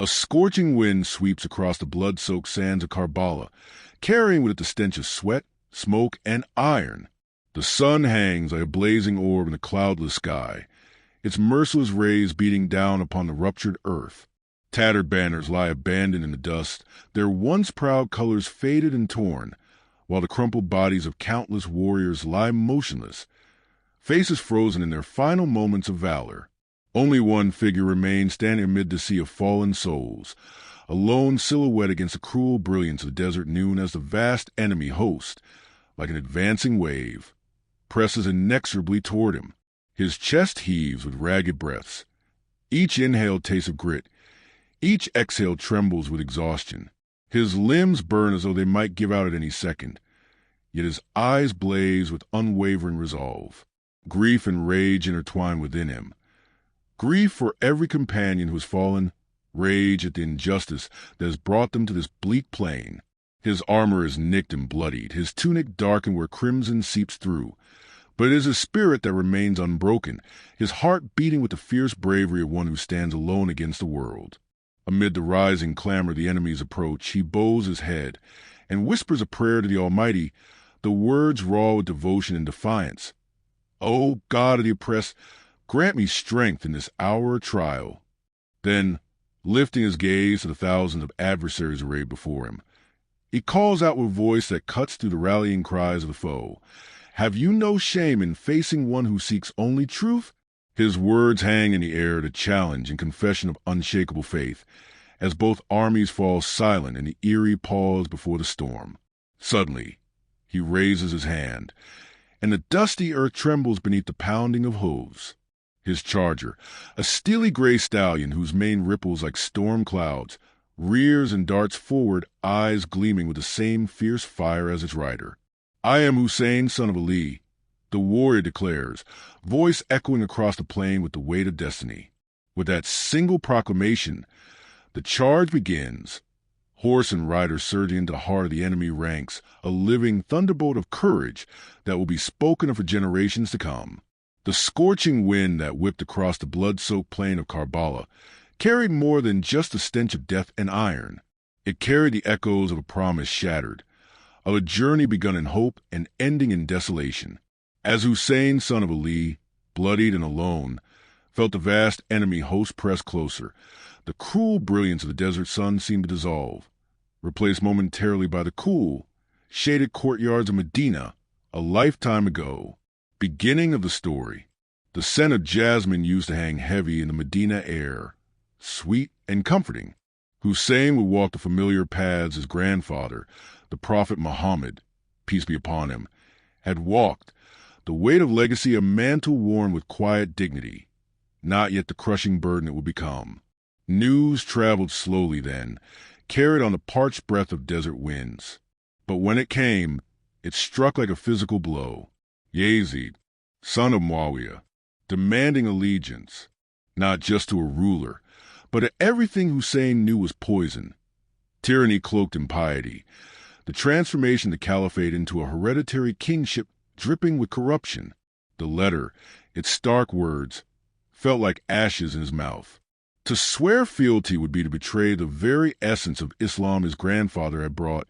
A scorching wind sweeps across the blood-soaked sands of Karbala, carrying with it the stench of sweat, smoke, and iron. The sun hangs like a blazing orb in the cloudless sky, its merciless rays beating down upon the ruptured earth. Tattered banners lie abandoned in the dust, their once proud colors faded and torn, while the crumpled bodies of countless warriors lie motionless, faces frozen in their final moments of valor. Only one figure remains standing amid the sea of fallen souls, a lone silhouette against the cruel brilliance of the desert noon as the vast enemy host, like an advancing wave, presses inexorably toward him. His chest heaves with ragged breaths. Each inhale tastes of grit. Each exhale trembles with exhaustion. His limbs burn as though they might give out at any second, yet his eyes blaze with unwavering resolve. Grief and rage intertwine within him. Grief for every companion who has fallen, rage at the injustice that has brought them to this bleak plain. His armor is nicked and bloodied, his tunic darkened where crimson seeps through, but it is his spirit that remains unbroken, his heart beating with the fierce bravery of one who stands alone against the world. Amid the rising clamor of the enemy's approach, he bows his head and whispers a prayer to the Almighty, the words raw with devotion and defiance. "O God of the oppressed, grant me strength in this hour of trial." Then, lifting his gaze to the thousands of adversaries arrayed before him, he calls out with a voice that cuts through the rallying cries of the foe, "Have you no shame in facing one who seeks only truth?" His words hang in the air, the challenge and confession of unshakable faith, as both armies fall silent in the eerie pause before the storm. Suddenly, he raises his hand, and the dusty earth trembles beneath the pounding of hooves. His charger, a steely gray stallion whose mane ripples like storm clouds, rears and darts forward, eyes gleaming with the same fierce fire as its rider. "I am Husayn, son of Ali," the warrior declares, voice echoing across the plain with the weight of destiny. With that single proclamation, the charge begins. Horse and rider surging into the heart of the enemy ranks, a living thunderbolt of courage that will be spoken of for generations to come. The scorching wind that whipped across the blood-soaked plain of Karbala carried more than just the stench of death and iron. It carried the echoes of a promise shattered, of a journey begun in hope and ending in desolation. As Husayn, son of Ali, bloodied and alone, felt the vast enemy host press closer, the cruel brilliance of the desert sun seemed to dissolve, replaced momentarily by the cool, shaded courtyards of Medina a lifetime ago. Beginning of the story. The scent of jasmine used to hang heavy in the Medina air, sweet and comforting. Husayn would walk the familiar paths his grandfather, the Prophet Muhammad, peace be upon him, had walked, the weight of legacy a mantle worn with quiet dignity, not yet the crushing burden it would become. News traveled slowly then, carried on the parched breath of desert winds. But when it came, it struck like a physical blow. Yazid, son of Muawiyah, demanding allegiance, not just to a ruler, but to everything Husayn knew was poison. Tyranny cloaked in piety, the transformation of the caliphate into a hereditary kingship dripping with corruption. The letter, its stark words, felt like ashes in his mouth. To swear fealty would be to betray the very essence of Islam his grandfather had brought: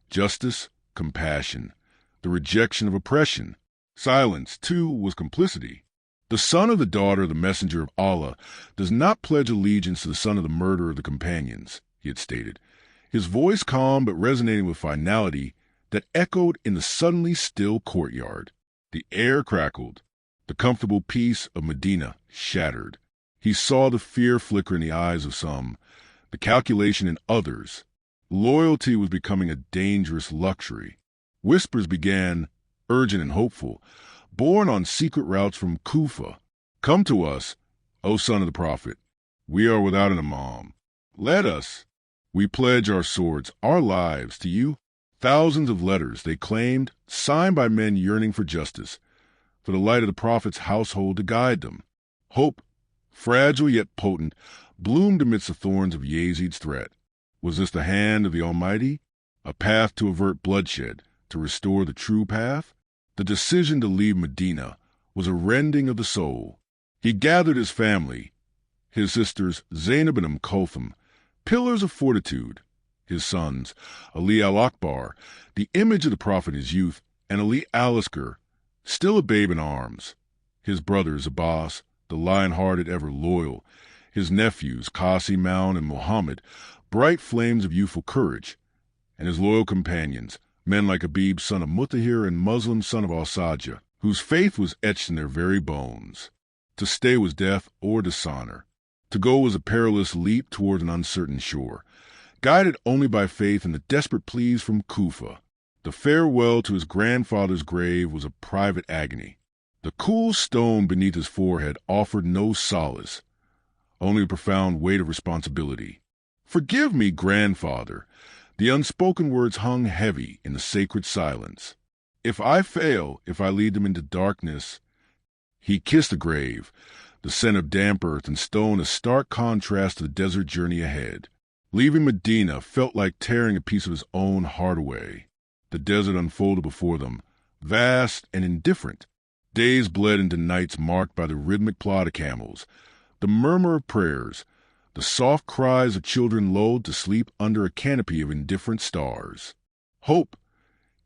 justice, compassion, the rejection of oppression. Silence, too, was complicity. The son of the daughter of the messenger of Allah does not pledge allegiance to the son of the murderer of the companions, he had stated, his voice calm but resonating with finality that echoed in the suddenly still courtyard. The air crackled, the comfortable peace of Medina shattered. He saw the fear flicker in the eyes of some, the calculation in others. Loyalty was becoming a dangerous luxury. Whispers began, urgent and hopeful, borne on secret routes from Kufa. "Come to us, O son of the Prophet. We are without an imam. Let us. We pledge our swords, our lives to you." Thousands of letters, they claimed, signed by men yearning for justice, for the light of the Prophet's household to guide them. Hope, fragile yet potent, bloomed amidst the thorns of Yazid's threat. Was this the hand of the Almighty? A path to avert bloodshed, to restore the true path? The decision to leave Medina was a rending of the soul. He gathered his family, his sisters Zainab and Kulthum, pillars of fortitude. His sons, Ali al-Akbar, the image of the prophet in his youth, and Ali al-Asghar, still a babe in arms. His brothers, Abbas, the lion-hearted, ever loyal. His nephews, Qasim and Muhammad, bright flames of youthful courage. And his loyal companions, men like Habib, son of Mutahir, and Muslim, son of al-Sajjah, whose faith was etched in their very bones. To stay was death or dishonor. To go was a perilous leap toward an uncertain shore, guided only by faith and the desperate pleas from Kufa. The farewell to his grandfather's grave was a private agony. The cool stone beneath his forehead offered no solace, only a profound weight of responsibility. "Forgive me, grandfather." The unspoken words hung heavy in the sacred silence. "If I fail, if I lead them into darkness." He kissed the grave, the scent of damp earth and stone a stark contrast to the desert journey ahead. Leaving Medina felt like tearing a piece of his own heart away. The desert unfolded before them, vast and indifferent. Days bled into nights marked by the rhythmic plod of camels, the murmur of prayers, the soft cries of children lulled to sleep under a canopy of indifferent stars. Hope,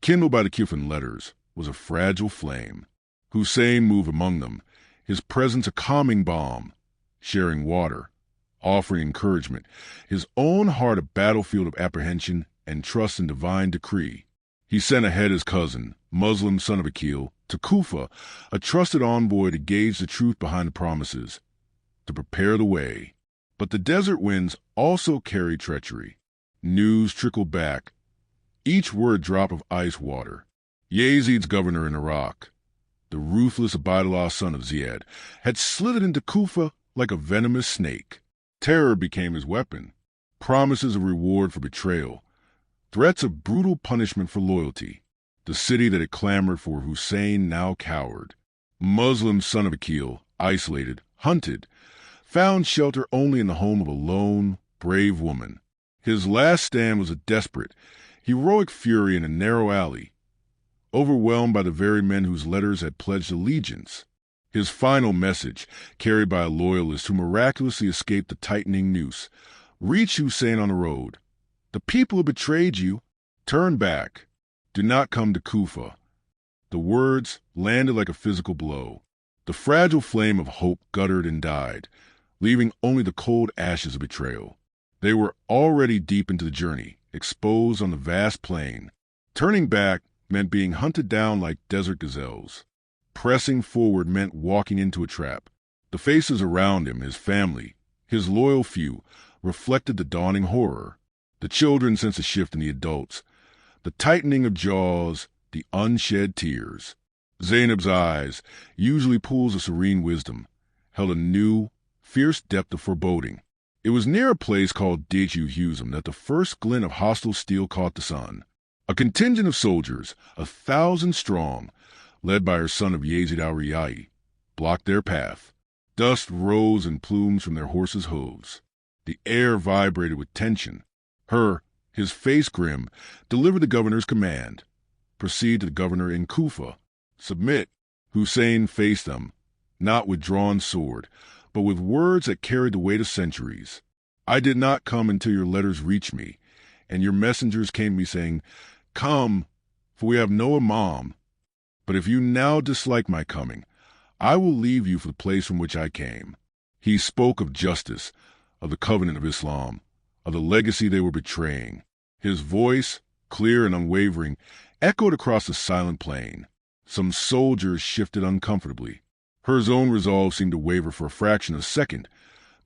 kindled by the Kufan letters, was a fragile flame. Husayn moved among them, his presence a calming balm, sharing water, offering encouragement, his own heart a battlefield of apprehension and trust in divine decree. He sent ahead his cousin, Muslim son of Akil, to Kufa, a trusted envoy to gauge the truth behind the promises, to prepare the way. But the desert winds also carry treachery. News trickled back, each word drop of ice water. Yazid's governor in Iraq, the ruthless Ubaydullah son of Ziyad, had slithered into Kufa like a venomous snake. Terror became his weapon, promises of reward for betrayal, threats of brutal punishment for loyalty. The city that had clamored for Husayn now cowered. Muslim son of Akil, isolated, hunted, found shelter only in the home of a lone, brave woman. His last stand was a desperate, heroic fury in a narrow alley, overwhelmed by the very men whose letters had pledged allegiance. His final message, carried by a loyalist who miraculously escaped the tightening noose, reached Husayn on the road. "The people who betrayed you, turn back. Do not come to Kufa." The words landed like a physical blow. The fragile flame of hope guttered and died, leaving only the cold ashes of betrayal. They were already deep into the journey, exposed on the vast plain. Turning back meant being hunted down like desert gazelles. Pressing forward meant walking into a trap. The faces around him, his family, his loyal few, reflected the dawning horror. The children sensed a shift in the adults, the tightening of jaws, the unshed tears. Zainab's eyes, usually pools of serene wisdom, held a new, fierce depth of foreboding. It was near a place called Huzum that the first glint of hostile steel caught the sun. A contingent of soldiers, 1,000 strong, led by her son of Yazid al-Riya'i, blocked their path. Dust rose in plumes from their horses' hooves. The air vibrated with tension. His face grim, delivered the governor's command. "Proceed to the governor in Kufa. Submit." Husayn faced them, not with drawn sword, but with words that carried the weight of centuries. "I did not come until your letters reached me, and your messengers came to me saying, 'Come, for we have no imam.' But if you now dislike my coming, I will leave you for the place from which I came." He spoke of justice, of the covenant of Islam, of the legacy they were betraying. His voice, clear and unwavering, echoed across the silent plain. Some soldiers shifted uncomfortably. Her own resolve seemed to waver for a fraction of a second,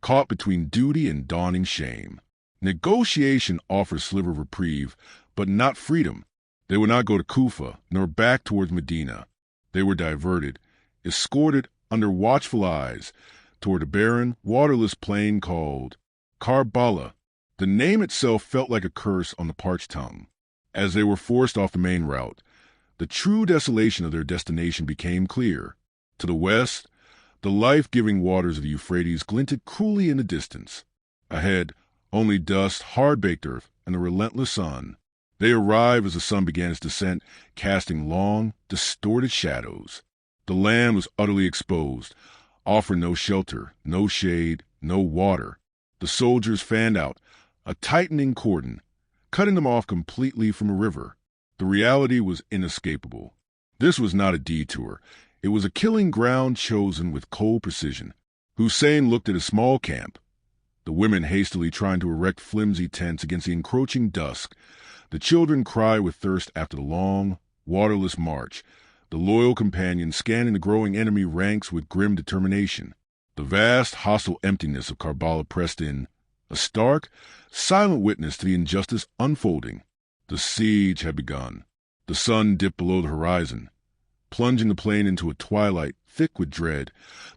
caught between duty and dawning shame. Negotiation offered a sliver of reprieve, but not freedom. They would not go to Kufa, nor back towards Medina. They were diverted, escorted under watchful eyes, toward a barren, waterless plain called Karbala. The name itself felt like a curse on the parched tongue. As they were forced off the main route, the true desolation of their destination became clear. To the west, the life-giving waters of the Euphrates glinted cruelly in the distance. Ahead, only dust, hard-baked earth, and the relentless sun. They arrived as the sun began its descent, casting long, distorted shadows. The land was utterly exposed, offering no shelter, no shade, no water. The soldiers fanned out, a tightening cordon, cutting them off completely from a river. The reality was inescapable. This was not a detour. It was a killing ground chosen with cold precision. Husayn looked at a small camp, the women hastily trying to erect flimsy tents against the encroaching dusk. The children cried with thirst after the long, waterless march, the loyal companions scanning the growing enemy ranks with grim determination. The vast, hostile emptiness of Karbala pressed in, a stark, silent witness to the injustice unfolding. The siege had begun. The sun dipped below the horizon, plunging the plain into a twilight thick with dread.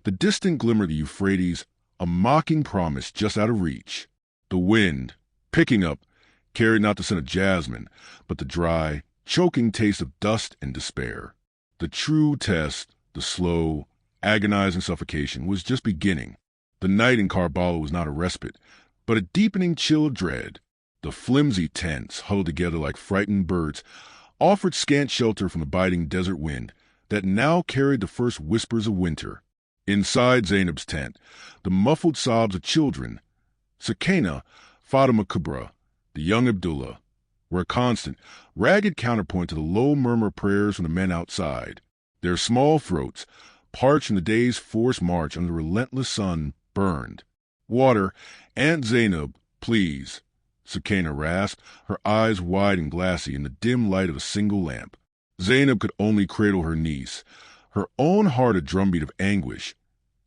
The distant glimmer of the Euphrates, a mocking promise just out of reach. The wind, picking up, carried not the scent of jasmine, but the dry, choking taste of dust and despair. The true test, the slow, agonizing suffocation, was just beginning. The night in Karbala was not a respite, but a deepening chill of dread. The flimsy tents, huddled together like frightened birds, offered scant shelter from the biting desert wind that now carried the first whispers of winter. Inside Zainab's tent, the muffled sobs of children, Sakina, Fatima Kubra, the young Abdullah, were a constant, ragged counterpoint to the low murmur prayers from the men outside. Their small throats, parched in the day's forced march under the relentless sun, burned. "Water, Aunt Zainab, please," Sakina rasped, her eyes wide and glassy in the dim light of a single lamp. Zainab could only cradle her niece, her own heart a drumbeat of anguish,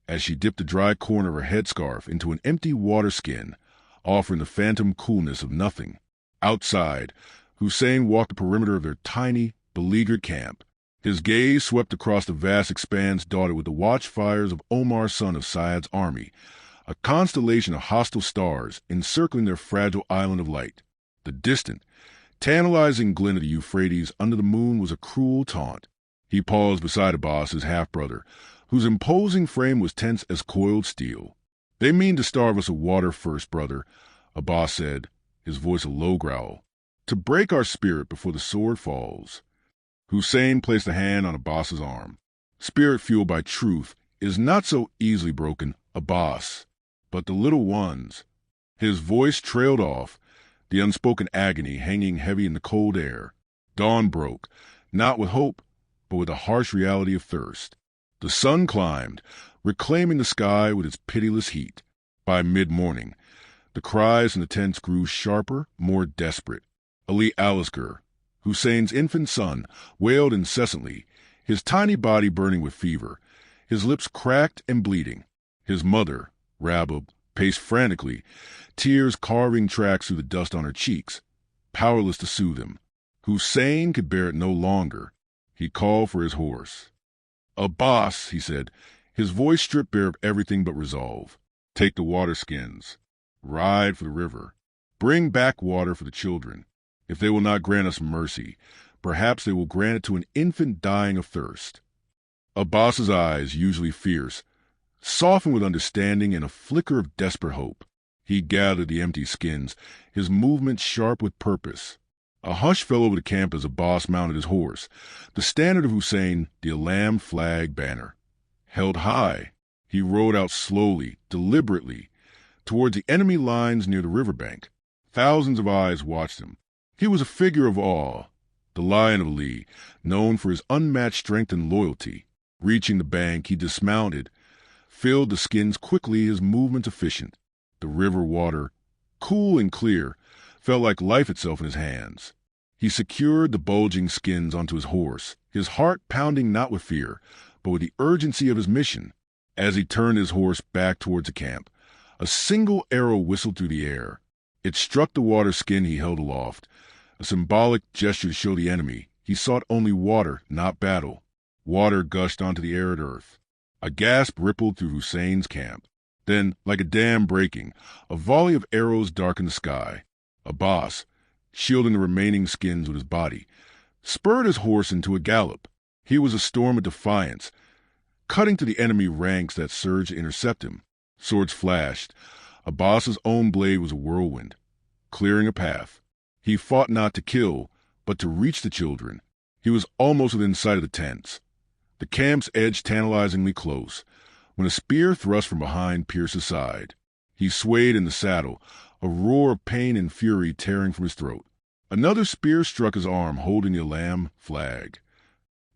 as she dipped the dry corner of her headscarf into an empty water skin, offering the phantom coolness of nothing. Outside, Husayn walked the perimeter of their tiny, beleaguered camp. His gaze swept across the vast expanse dotted with the watchfires of Omar, son of Saad's army, a constellation of hostile stars encircling their fragile island of light. The distant, tantalizing glint of the Euphrates under the moon was a cruel taunt. He paused beside Abbas, his half-brother, whose imposing frame was tense as coiled steel. "They mean to starve us of water first, brother," Abbas said, his voice a low growl. "To break our spirit before the sword falls." Husayn placed a hand on Abbas's arm. "Spirit fueled by truth is not so easily broken, Abbas. But the little ones." His voice trailed off, the unspoken agony hanging heavy in the cold air. Dawn broke, not with hope, but with the harsh reality of thirst. The sun climbed, reclaiming the sky with its pitiless heat. By mid-morning, the cries in the tents grew sharper, more desperate. Ali Alisker, Husayn's infant son, wailed incessantly, his tiny body burning with fever, his lips cracked and bleeding. His mother, Rabab, paced frantically, tears carving tracks through the dust on her cheeks, powerless to soothe him. Husayn could bear it no longer. He called for his horse. "Abbas," he said, his voice stripped bare of everything but resolve. "Take the water skins. Ride for the river. Bring back water for the children. If they will not grant us mercy, perhaps they will grant it to an infant dying of thirst." Abbas's eyes, usually fierce, softened with understanding and a flicker of desperate hope. He gathered the empty skins, his movements sharp with purpose. A hush fell over the camp as Abbas mounted his horse, the standard of Husayn, the Alam flag banner. Held high, he rode out slowly, deliberately, towards the enemy lines near the riverbank. Thousands of eyes watched him. He was a figure of awe, the Lion of Ali, known for his unmatched strength and loyalty. Reaching the bank, he dismounted, filled the skins quickly, his movements efficient. The river water, cool and clear, felt like life itself in his hands. He secured the bulging skins onto his horse, his heart pounding not with fear, but with the urgency of his mission. As he turned his horse back towards the camp, a single arrow whistled through the air. It struck the water skin he held aloft, a symbolic gesture to show the enemy he sought only water, not battle. Water gushed onto the arid earth. A gasp rippled through Husayn's camp. Then, like a dam breaking, a volley of arrows darkened the sky. Abbas, shielding the remaining skins with his body, spurred his horse into a gallop. He was a storm of defiance, cutting to the enemy ranks that surged to intercept him. Swords flashed. Abbas's own blade was a whirlwind, clearing a path. He fought not to kill, but to reach the children. He was almost within sight of the tents. The camp's edge tantalizingly close, when a spear thrust from behind pierced his side. He swayed in the saddle, a roar of pain and fury tearing from his throat. Another spear struck his arm, holding the Alam flag.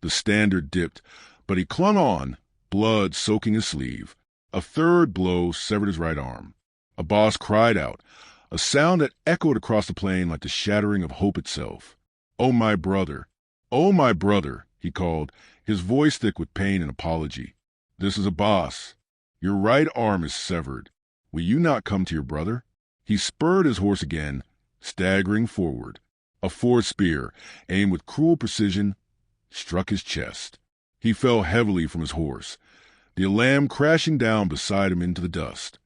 The standard dipped, but he clung on, blood soaking his sleeve. A third blow severed his right arm. Abbas cried out, a sound that echoed across the plain like the shattering of hope itself. "Oh, my brother! Oh, my brother!" he called, his voice thick with pain and apology. "This is Abbas. Your right arm is severed. Will you not come to your brother?" He spurred his horse again, staggering forward. A fourth spear, aimed with cruel precision, struck his chest. He fell heavily from his horse, the Alam crashing down beside him into the dust.